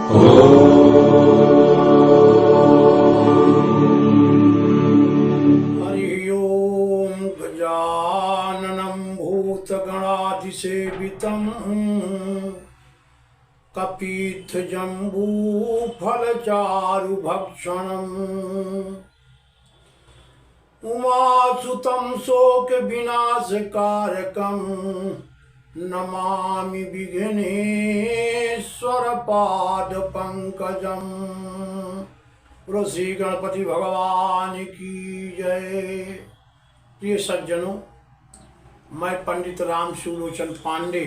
हरि ओम गजाननं भूतगणाधिसेवितं कपित्थजम्बूफलचारुभक्षणम् उमासुतं शोकविनाशकारकं नमामि विघ्नेश्वरपादपङ्कजम्। बोलो श्री गणपति भगवान की जय। प्रिय सज्जनों, मैं पंडित राम शिवलोचन पांडे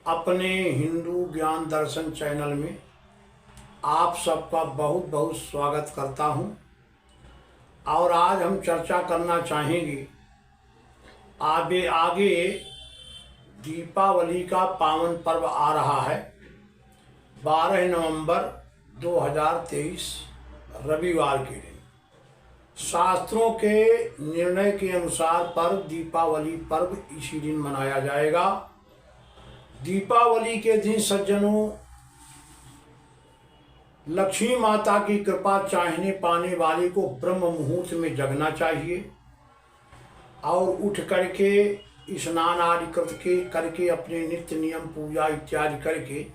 अपने हिंदू ज्ञान दर्शन चैनल में आप सबका बहुत बहुत स्वागत करता हूं। और आज हम चर्चा करना चाहेंगे आगे दीपावली का पावन पर्व आ रहा है। 12 नवंबर 2023 रविवार के दिन शास्त्रों के निर्णय के अनुसार दीपावली पर्व इसी दिन मनाया जाएगा। दीपावली के दिन सज्जनों, लक्ष्मी माता की कृपा चाहने पाने वाले को ब्रह्म मुहूर्त में जगना चाहिए और उठ करके स्नान आदि करके अपने नित्य नियम पूजा इत्यादि करके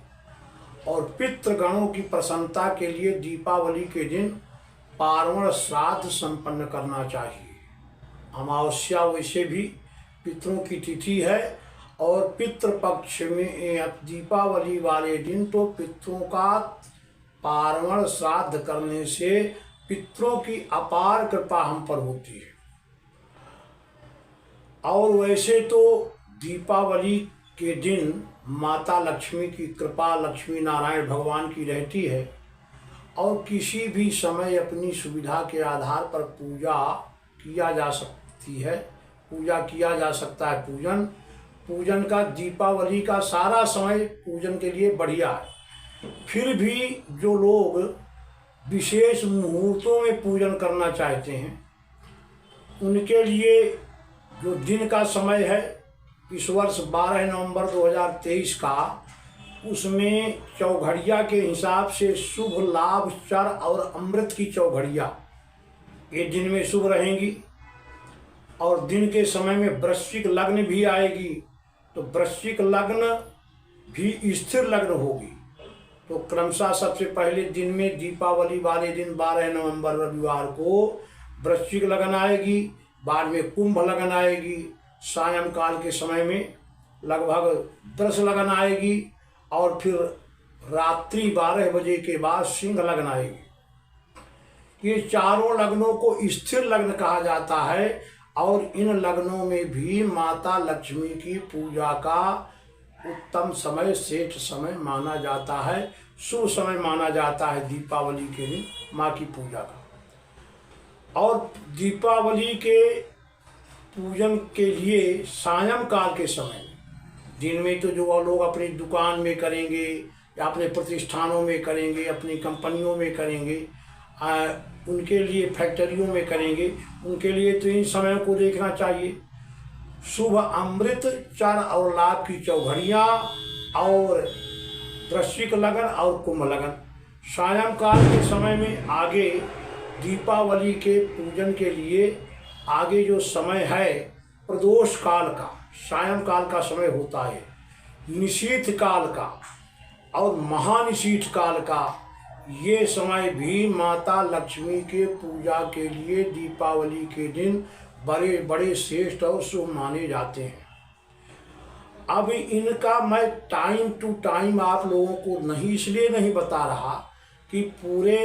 और पितृगणों की प्रसन्नता के लिए दीपावली के दिन पार्वण श्राद्ध संपन्न करना चाहिए। अमावस्या वैसे भी पितरों की तिथि है और पितृपक्ष में दीपावली वाले दिन तो पितरों का पार्वण श्राद्ध करने से पितरों की अपार कृपा हम पर होती है। और वैसे तो दीपावली के दिन माता लक्ष्मी की कृपा लक्ष्मी नारायण भगवान की रहती है और किसी भी समय अपनी सुविधा के आधार पर पूजा किया जा सकती है, पूजा किया जा सकता है। पूजन का दीपावली का सारा समय पूजन के लिए बढ़िया है। फिर भी जो लोग विशेष मुहूर्तों में पूजन करना चाहते हैं उनके लिए जो दिन का समय है इस वर्ष 12 नवंबर 2023 का, उसमें चौघड़िया के हिसाब से शुभ लाभ चर और अमृत की चौघड़िया ये दिन में शुभ रहेंगी। और दिन के समय में वृश्चिक लग्न भी आएगी, तो वृश्चिक लग्न भी स्थिर लग्न होगी। तो क्रमशः सबसे पहले दिन में दीपावली वाले दिन 12 नवंबर रविवार को वृश्चिक लगन आएगी, बाद में कुंभ लगन आएगी, सायंकाल के समय में लगभग 10 लगन आएगी और फिर रात्रि 12 बजे के बाद सिंह लगन आएगी। ये चारों लग्नों को स्थिर लग्न कहा जाता है और इन लग्नों में भी माता लक्ष्मी की पूजा का उत्तम समय श्रेष्ठ समय माना जाता है, शुभ समय माना जाता है दीपावली के दिन माँ की पूजा का। और दीपावली के पूजन के लिए सायंकाल के समय, दिन में तो जो लोग अपनी दुकान में करेंगे या अपने प्रतिष्ठानों में करेंगे, अपनी कंपनियों में करेंगे, उनके लिए फैक्ट्रियों में करेंगे, उनके लिए तो इन समयों को देखना चाहिए। शुभ अमृत चर और लाभ की चौघड़ियाँ और वृश्चिक लगन और कुंभ लगन। सायंकाल के समय में आगे दीपावली के पूजन के लिए आगे जो समय है प्रदोष काल का, सायंकाल का समय होता है, निशीथ काल का और महानिशीथ काल का। ये समय भी माता लक्ष्मी के पूजा के लिए दीपावली के दिन बड़े बड़े श्रेष्ठ और शुभ माने जाते हैं। अब इनका मैं टाइम टू टाइम आप लोगों को इसलिए नहीं बता रहा कि पूरे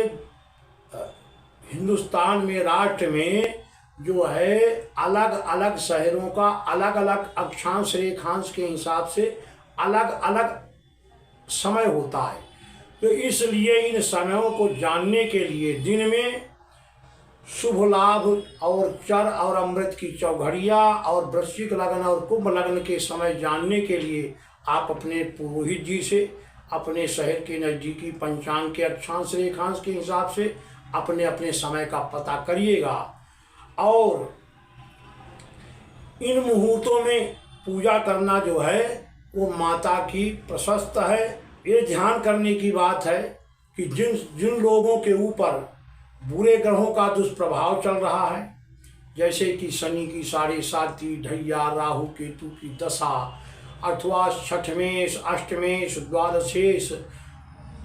हिंदुस्तान में, राष्ट्र में जो है अलग अलग शहरों का अलग अलग अक्षांश रेखांश के हिसाब से अलग अलग समय होता है। तो इसलिए इन समयों को जानने के लिए दिन में शुभ लाभ और चर और अमृत की चौघड़िया और वृश्चिक लगन और कुंभ लगन के समय जानने के लिए आप अपने पुरोहित जी से, अपने शहर के नज़दीकी पंचांग के अक्षांश रेखांश के हिसाब से अपने अपने समय का पता करिएगा। और इन मुहूर्तों में पूजा करना जो है वो माता की प्रशस्त है, ये ध्यान करने की बात है कि जिन जिन लोगों के ऊपर बुरे ग्रहों का दुष्प्रभाव चल रहा है, जैसे कि शनि की 7.5 ढैया, राहु केतु की दशा, अथवा छठमेश, अष्टमेश, द्वादशेश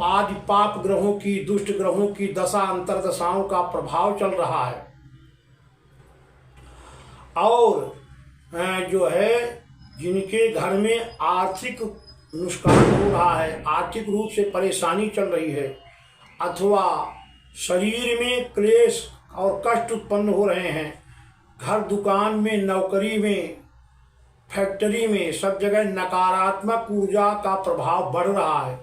आदि पाप ग्रहों की, दुष्ट ग्रहों की दशा अंतरदशाओं का प्रभाव चल रहा है, और जो है जिनके घर में आर्थिक नुकसान हो रहा है, आर्थिक रूप से परेशानी चल रही है, अथवा शरीर में क्लेश और कष्ट उत्पन्न हो रहे हैं, घर दुकान में, नौकरी में, फैक्ट्री में, सब जगह नकारात्मक ऊर्जा का प्रभाव बढ़ रहा है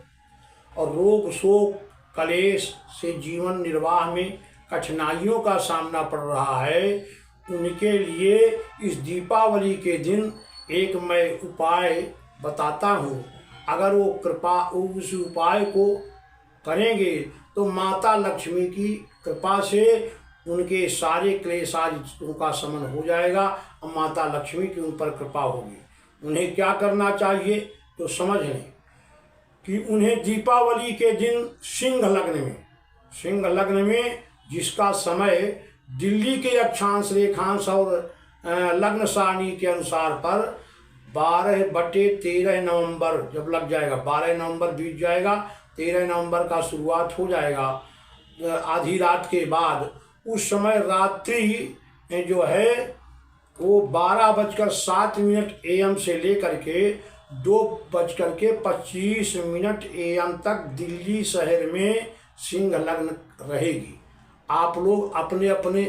और रोग शोक कलेश से जीवन निर्वाह में कठिनाइयों का सामना पड़ रहा है, उनके लिए इस दीपावली के दिन एक मैं उपाय बताता हूँ। अगर वो उस उपाय को करेंगे तो माता लक्ष्मी की कृपा से उनके सारे क्लेश आज का शमन हो जाएगा और माता लक्ष्मी की उन पर कृपा होगी। उन्हें क्या करना चाहिए तो समझ लें कि उन्हें दीपावली के दिन सिंह लग्न में जिसका समय दिल्ली के अक्षांश रेखांश और लग्न सारणी के अनुसार पर 12/13 नवंबर जब लग जाएगा, 12 नवंबर बीत जाएगा, 13 नवंबर का शुरुआत हो जाएगा आधी रात के बाद, उस समय रात्रि जो है वो 12:07 AM से लेकर के 2:25 AM तक दिल्ली शहर में सिंह लग्न रहेगी। आप लोग अपने अपने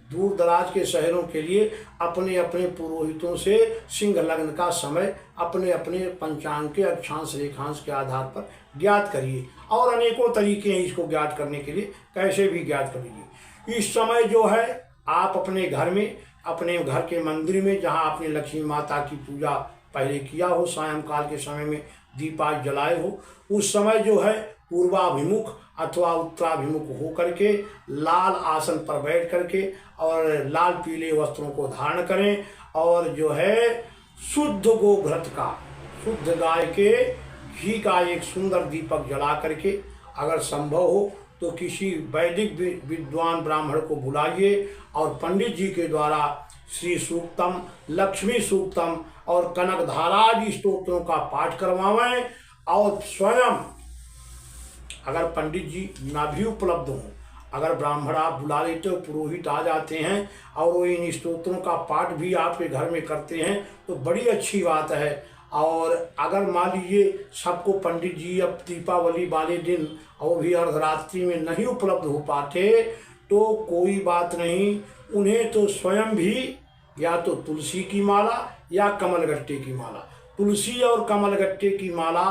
दूर दराज के शहरों के लिए अपने अपने पुरोहितों से सिंह लग्न का समय अपने अपने पंचांग के अक्षांश रेखांश के आधार पर ज्ञात करिए, और अनेकों तरीके हैं इसको ज्ञात करने के लिए, कैसे भी ज्ञात करिए। इस समय जो है आप अपने घर में, अपने घर के मंदिर में जहां आपने लक्ष्मी माता की पूजा पहले किया हो, सायंकाल के समय में दीपा जलाए हो, उस समय जो है पूर्वाभिमुख अथवा उत्तराभिमुख हो करके लाल आसन पर बैठ करके और लाल पीले वस्त्रों को धारण करें, और जो है शुद्ध गोघृत का, शुद्ध गाय के घी का एक सुंदर दीपक जला करके, अगर संभव हो तो किसी वैदिक विद्वान ब्राह्मण को बुलाइए और पंडित जी के द्वारा श्री सूक्तम, लक्ष्मी सूक्तम और कनक धारादि स्तोत्रों का पाठ करवाएं, और स्वयं अगर पंडित जी ना भी उपलब्ध हों, अगर ब्राह्मण आप बुला लेते हो, पुरोहित आ जाते हैं और वो इन स्तोत्रों का पाठ भी आपके घर में करते हैं तो बड़ी अच्छी बात है। और अगर मान लीजिए सबको पंडित जी अब दीपावली वाले दिन और भी अर्धरात्रि में नहीं उपलब्ध हो पाते तो कोई बात नहीं, उन्हें तो स्वयं भी या तो तुलसी की माला या कमलगट्टे की माला, तुलसी और कमलगट्टे की माला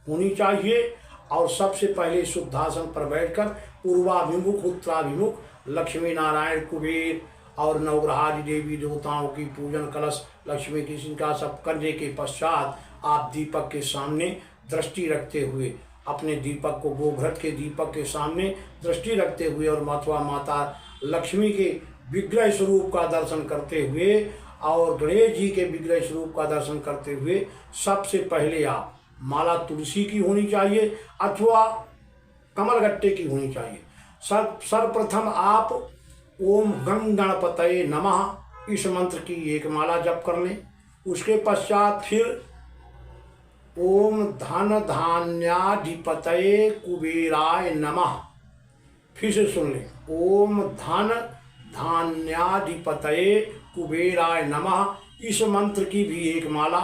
होनी चाहिए, और सबसे पहले शुद्धासन पर बैठकर पूर्वाभिमुख उत्तराभिमुख लक्ष्मी नारायण कुबेर और नवग्रहादि देवी देवताओं की पूजन कलश लक्ष्मी कृष्ण का सब करने के पश्चात आप दीपक के सामने दृष्टि रखते हुए, अपने दीपक को गोघृत के दीपक के सामने दृष्टि रखते हुए और अथवा माता लक्ष्मी के विग्रह स्वरूप का दर्शन करते हुए और गणेश जी के विग्रह स्वरूप का दर्शन करते हुए सबसे पहले आप माला तुलसी की होनी चाहिए अथवा कमलगट्टे की होनी चाहिए। सर्वप्रथम आप ओम गं गणपतये नमः इस मंत्र की एक माला जप कर लें। उसके पश्चात फिर ओम धन धान्याधिपतये कुबेराय नमः, फिर से सुन लें, ओम धन धान्याधिपतये कुबेराय नमः इस मंत्र की भी एक माला,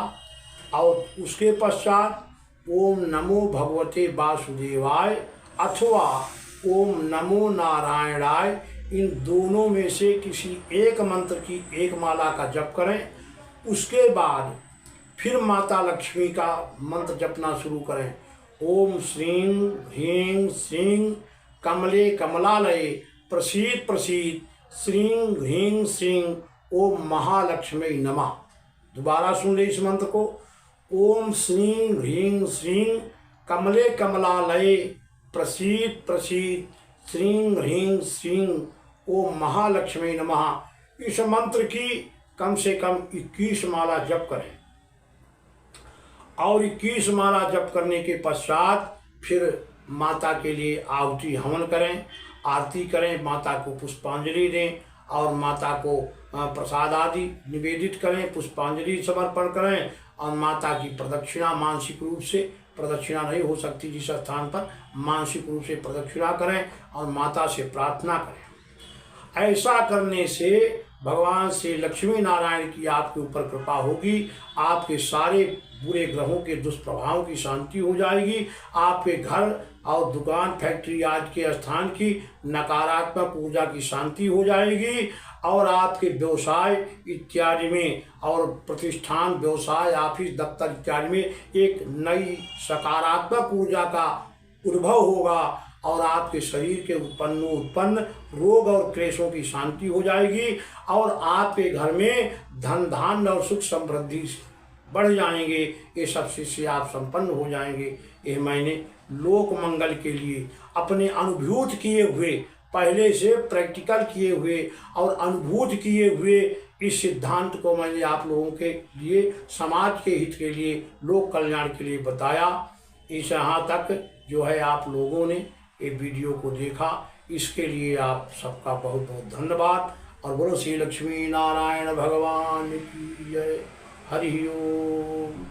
और उसके पश्चात ओम नमो भगवते वासुदेवाय अथवा ओम नमो नारायणाय, इन दोनों में से किसी एक मंत्र की एक माला का जप करें। उसके बाद फिर माता लक्ष्मी का मंत्र जपना शुरू करें। ओम श्रीं ह्रीं श्रीं कमले कमलालये प्रसीद प्रसीद श्रीं ह्रीं श्रीं ओम महालक्ष्मी नमः। दोबारा सुन ले इस मंत्र को, ओम श्रीं ह्रीं श्रीं कमले कमलालये प्रसीद प्रसीद श्रीं ह्रीं श्रीं ओम महालक्ष्मी नमः। इस मंत्र की कम से कम 21 माला जप करें, और 21 माला जप करने के पश्चात फिर माता के लिए आहुति हवन करें, आरती करें, माता को पुष्पांजलि दें और माता को प्रसाद आदि निवेदित करें, पुष्पांजलि समर्पण करें और माता की प्रदक्षिणा मानसिक रूप से, प्रदक्षिणा नहीं हो सकती जिस स्थान पर, मानसिक रूप से प्रदक्षिणा करें और माता से प्रार्थना करें। ऐसा करने से भगवान श्री लक्ष्मी नारायण की आपके ऊपर कृपा होगी, आपके सारे बुरे ग्रहों के दुष्प्रभावों की शांति हो जाएगी, आपके घर और दुकान फैक्ट्री आदि के स्थान की नकारात्मक ऊर्जा की शांति हो जाएगी और आपके व्यवसाय इत्यादि में और प्रतिष्ठान, व्यवसाय, ऑफिस, दफ्तर इत्यादि में एक नई सकारात्मक ऊर्जा का उद्भव होगा और आपके शरीर के उत्पन्न रोग और क्लेशों की शांति हो जाएगी और आपके घर में धन धान्य और सुख समृद्धि बढ़ जाएंगे। ये सब से आप संपन्न हो जाएंगे। ये मैंने लोक मंगल के लिए अपने अनुभूत किए हुए, पहले से प्रैक्टिकल किए हुए और अनुभूत किए हुए इस सिद्धांत को मैंने आप लोगों के लिए, समाज के हित के लिए, लोक कल्याण के लिए बताया। इस यहाँ तक जो है आप लोगों ने ये वीडियो को देखा, इसके लिए आप सबका बहुत बहुत धन्यवाद और बोलो श्री लक्ष्मी नारायण भगवान की जय। हरि ओम।